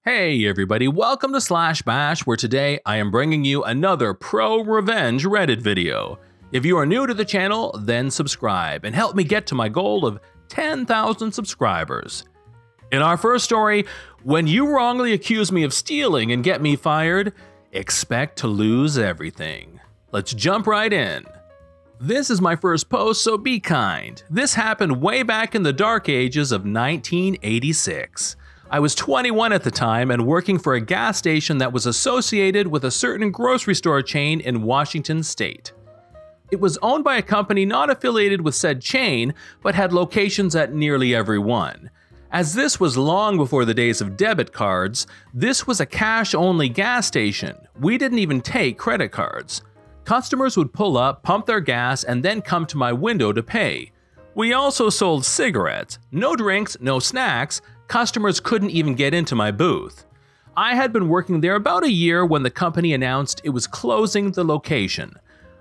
Hey everybody, welcome to Slash Bash, where today I am bringing you another pro-revenge Reddit video. If you are new to the channel, then subscribe and help me get to my goal of 10,000 subscribers. In our first story, when you wrongly accuse me of stealing and get me fired, expect to lose everything. Let's jump right in. This is my first post, so be kind. This happened way back in the dark ages of 1986. I was 21 at the time and working for a gas station that was associated with a certain grocery store chain in Washington state. It was owned by a company not affiliated with said chain, but had locations at nearly every one. As this was long before the days of debit cards, this was a cash-only gas station. We didn't even take credit cards. Customers would pull up, pump their gas, and then come to my window to pay. We also sold cigarettes. No drinks, no snacks. Customers couldn't even get into my booth. I had been working there about a year when the company announced it was closing the location.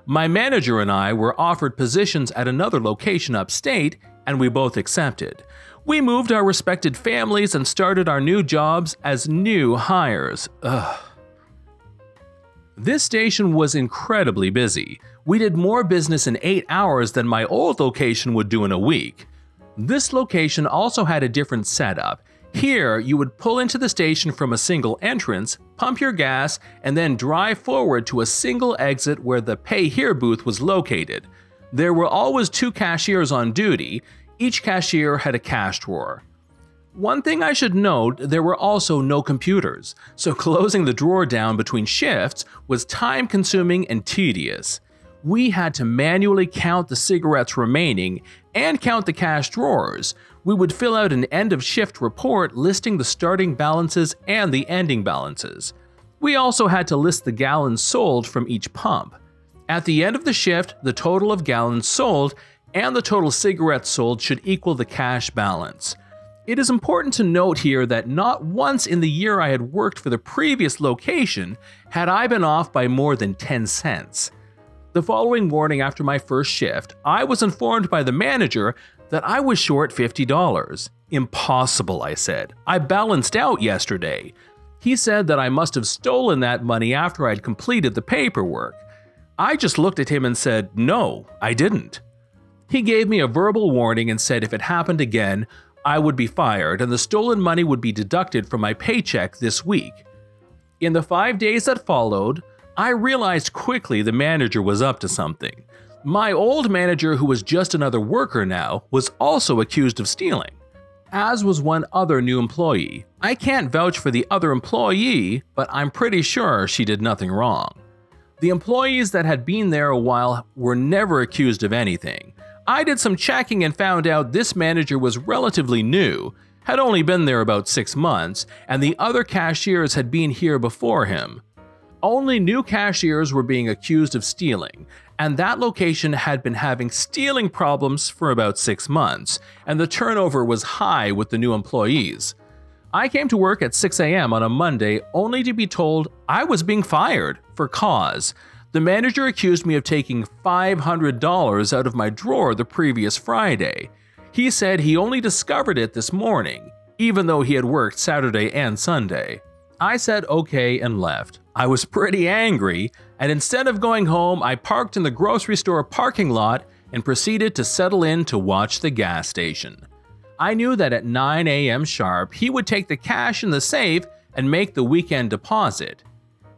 My manager and I were offered positions at another location upstate, and we both accepted. We moved our respected families and started our new jobs as new hires. This station was incredibly busy. We did more business in 8 hours than my old location would do in a week. This location also had a different setup. Here, you would pull into the station from a single entrance, pump your gas, and then drive forward to a single exit where the Pay Here booth was located. There were always 2 cashiers on duty. Each cashier had a cash drawer. One thing I should note, there were also no computers, so closing the drawer down between shifts was time-consuming and tedious. We had to manually count the cigarettes remaining and count the cash drawers. We would fill out an end-of-shift report listing the starting balances and the ending balances. We also had to list the gallons sold from each pump. At the end of the shift, the total of gallons sold and the total cigarettes sold should equal the cash balance. It is important to note here that not once in the year I had worked for the previous location had I been off by more than 10 cents. The following morning after my first shift, I was informed by the manager that I was short $50. Impossible, I said. I balanced out yesterday. He said that I must have stolen that money after I'd completed the paperwork. I just looked at him and said, no, I didn't. He gave me a verbal warning and said if it happened again, I would be fired and the stolen money would be deducted from my paycheck this week. In the 5 days that followed, I realized quickly the manager was up to something. My old manager, who was just another worker now, was also accused of stealing, as was one other new employee. I can't vouch for the other employee, but I'm pretty sure she did nothing wrong. The employees that had been there a while were never accused of anything. I did some checking and found out this manager was relatively new, had only been there about 6 months, and the other cashiers had been here before him. Only new cashiers were being accused of stealing, and that location had been having stealing problems for about 6 months, and the turnover was high with the new employees. I came to work at 6 a.m. on a Monday only to be told I was being fired for cause. The manager accused me of taking $500 out of my drawer the previous Friday. He said he only discovered it this morning, even though he had worked Saturday and Sunday. I said okay and left. I was pretty angry, and instead of going home, I parked in the grocery store parking lot and proceeded to settle in to watch the gas station. I knew that at 9 a.m. sharp, he would take the cash in the safe and make the weekend deposit.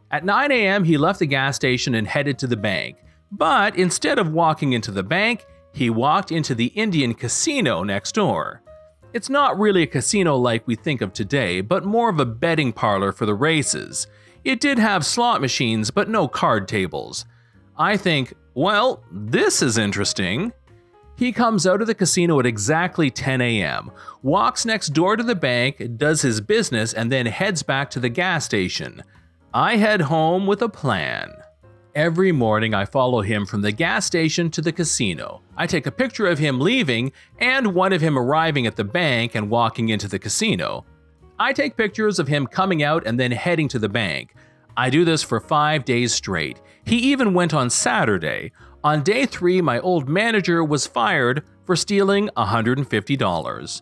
At 9 a.m., he left the gas station and headed to the bank, but instead of walking into the bank, he walked into the Indian casino next door. It's not really a casino like we think of today, but more of a betting parlor for the races. It did have slot machines, but no card tables. I think, well, this is interesting. He comes out of the casino at exactly 10 a.m., walks next door to the bank, does his business, and then heads back to the gas station. I head home with a plan. Every morning I follow him from the gas station to the casino. I take a picture of him leaving and one of him arriving at the bank and walking into the casino. I take pictures of him coming out and then heading to the bank. I do this for 5 days straight. He even went on Saturday. On day 3, my old manager was fired for stealing $150.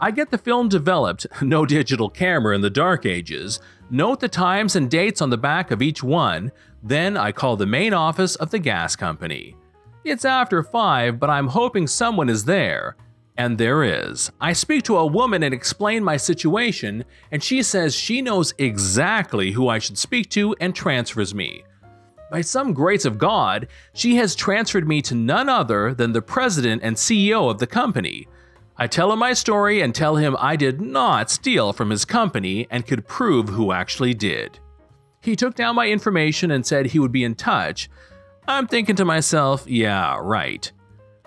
I get the film developed, no digital camera in the dark ages, note the times and dates on the back of each one, then I call the main office of the gas company. It's after 5, but I'm hoping someone is there. And there is. I speak to a woman and explain my situation, and she says she knows exactly who I should speak to and transfers me. By some grace of God, she has transferred me to none other than the president and CEO of the company. I tell him my story and tell him I did not steal from his company and could prove who actually did. He took down my information and said he would be in touch. I'm thinking to myself, yeah, right.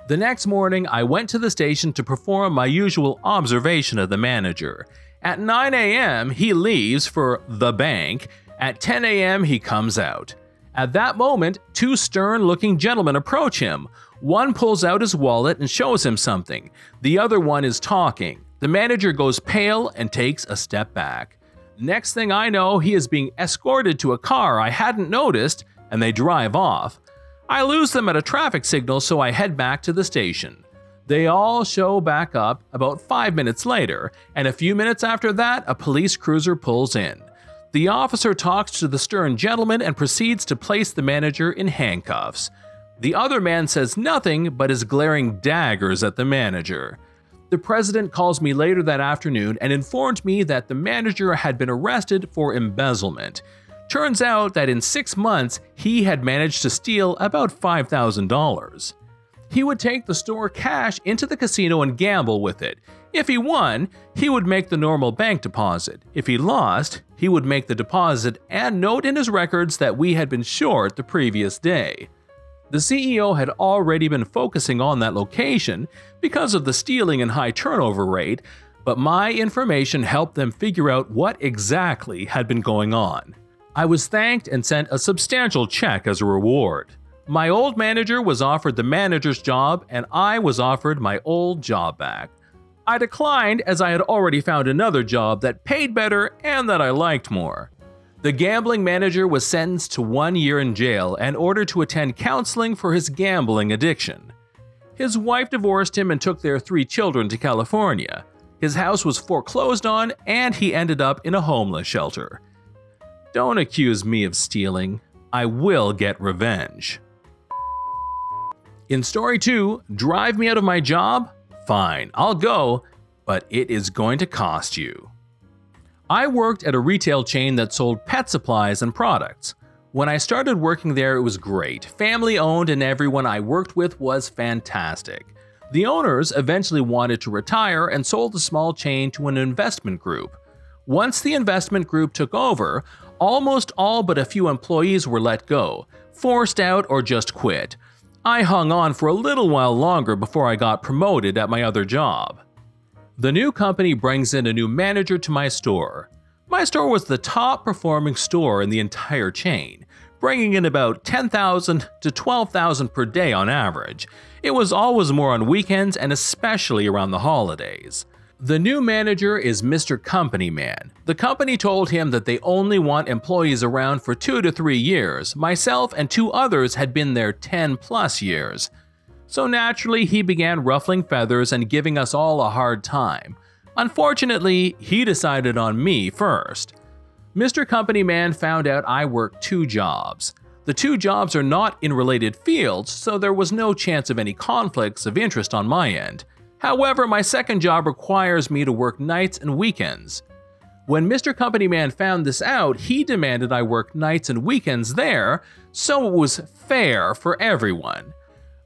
The next morning, I went to the station to perform my usual observation of the manager. At 9 a.m., he leaves for the bank. At 10 a.m., he comes out. At that moment, 2 stern-looking gentlemen approach him. One pulls out his wallet and shows him something. The other one is talking. The manager goes pale and takes a step back. Next thing I know, he is being escorted to a car I hadn't noticed, and they drive off. I lose them at a traffic signal, so I head back to the station. They all show back up about 5 minutes later, and a few minutes after that, a police cruiser pulls in. The officer talks to the stern gentleman and proceeds to place the manager in handcuffs. The other man says nothing but is glaring daggers at the manager. The president calls me later that afternoon and informed me that the manager had been arrested for embezzlement. Turns out that in 6 months, he had managed to steal about $5,000. He would take the store cash into the casino and gamble with it. If he won, he would make the normal bank deposit. If he lost, he would make the deposit and note in his records that we had been short the previous day. The CEO had already been focusing on that location because of the stealing and high turnover rate, but my information helped them figure out what exactly had been going on. I was thanked and sent a substantial check as a reward. My old manager was offered the manager's job, and I was offered my old job back. I declined as I had already found another job that paid better and that I liked more. The gambling manager was sentenced to 1 year in jail and ordered to attend counseling for his gambling addiction. His wife divorced him and took their 3 children to California. His house was foreclosed on, and he ended up in a homeless shelter. Don't accuse me of stealing. I will get revenge. In story 2, drive me out of my job? Fine, I'll go, but it is going to cost you. I worked at a retail chain that sold pet supplies and products. When I started working there, it was great. Family owned and everyone I worked with was fantastic. The owners eventually wanted to retire and sold the small chain to an investment group. Once the investment group took over, almost all but a few employees were let go, forced out, or just quit. I hung on for a little while longer before I got promoted at my other job. The new company brings in a new manager to my store. My store was the top performing store in the entire chain, bringing in about $10,000 to $12,000 per day on average. It was always more on weekends and especially around the holidays. The new manager is Mr. Company Man. The company told him that they only want employees around for 2 to 3 years. Myself and 2 others had been there 10+ years. So naturally, he began ruffling feathers and giving us all a hard time. Unfortunately, he decided on me first. Mr. Company Man found out I worked 2 jobs. The 2 jobs are not in related fields, so there was no chance of any conflicts of interest on my end. However, my second job requires me to work nights and weekends. When Mr. Company Man found this out, he demanded I work nights and weekends there, so it was fair for everyone.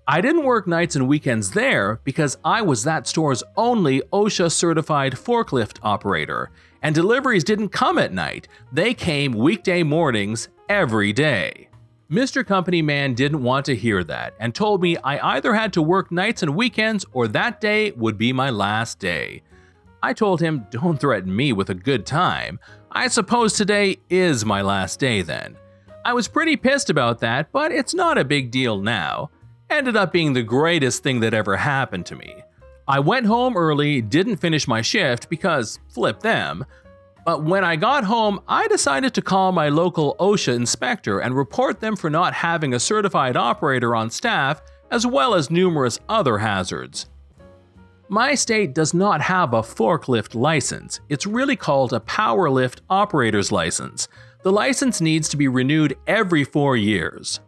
I didn't work nights and weekends there because I was that store's only OSHA-certified forklift operator, and deliveries didn't come at night. They came weekday mornings every day. Mr. Company Man didn't want to hear that and told me I either had to work nights and weekends or that day would be my last day. I told him, don't threaten me with a good time. I suppose today is my last day then. I was pretty pissed about that, but it's not a big deal now. Ended up being the greatest thing that ever happened to me. I went home early, didn't finish my shift because flip them. But when I got home, I decided to call my local OSHA inspector and report them for not having a certified operator on staff, as well as numerous other hazards. My state does not have a forklift license. It's really called a power lift operator's license. The license needs to be renewed every 4 years.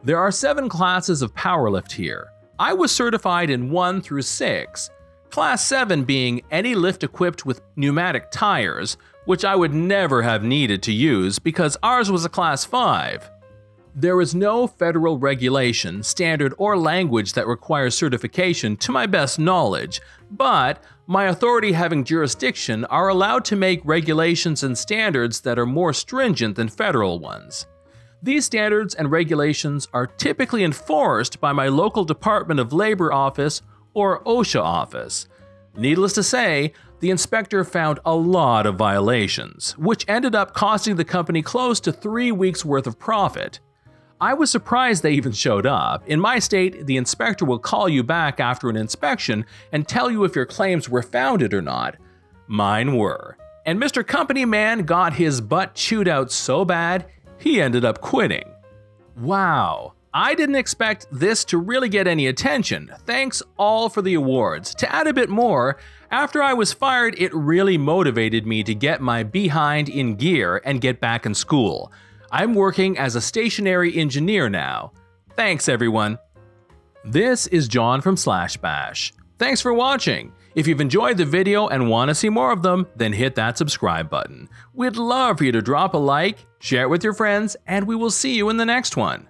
There are 7 classes of powerlift here. I was certified in 1 through 6. Class 7 being any lift equipped with pneumatic tires, which I would never have needed to use because ours was a Class 5. There is no federal regulation, standard, or language that requires certification to my best knowledge, but my authority having jurisdiction are allowed to make regulations and standards that are more stringent than federal ones. These standards and regulations are typically enforced by my local Department of Labor office or OSHA office. Needless to say, the inspector found a lot of violations, which ended up costing the company close to 3 weeks' worth of profit. I was surprised they even showed up. In my state, the inspector will call you back after an inspection and tell you if your claims were founded or not. Mine were. And Mr. Company Man got his butt chewed out so bad, he ended up quitting. Wow, I didn't expect this to really get any attention. Thanks all for the awards. To add a bit more, after I was fired, it really motivated me to get my behind in gear and get back in school. I'm working as a stationary engineer now. Thanks everyone. This is John from Bash. Thanks for watching. If you've enjoyed the video and want to see more of them, then hit that subscribe button. We'd love for you to drop a like, share it with your friends, and we will see you in the next one.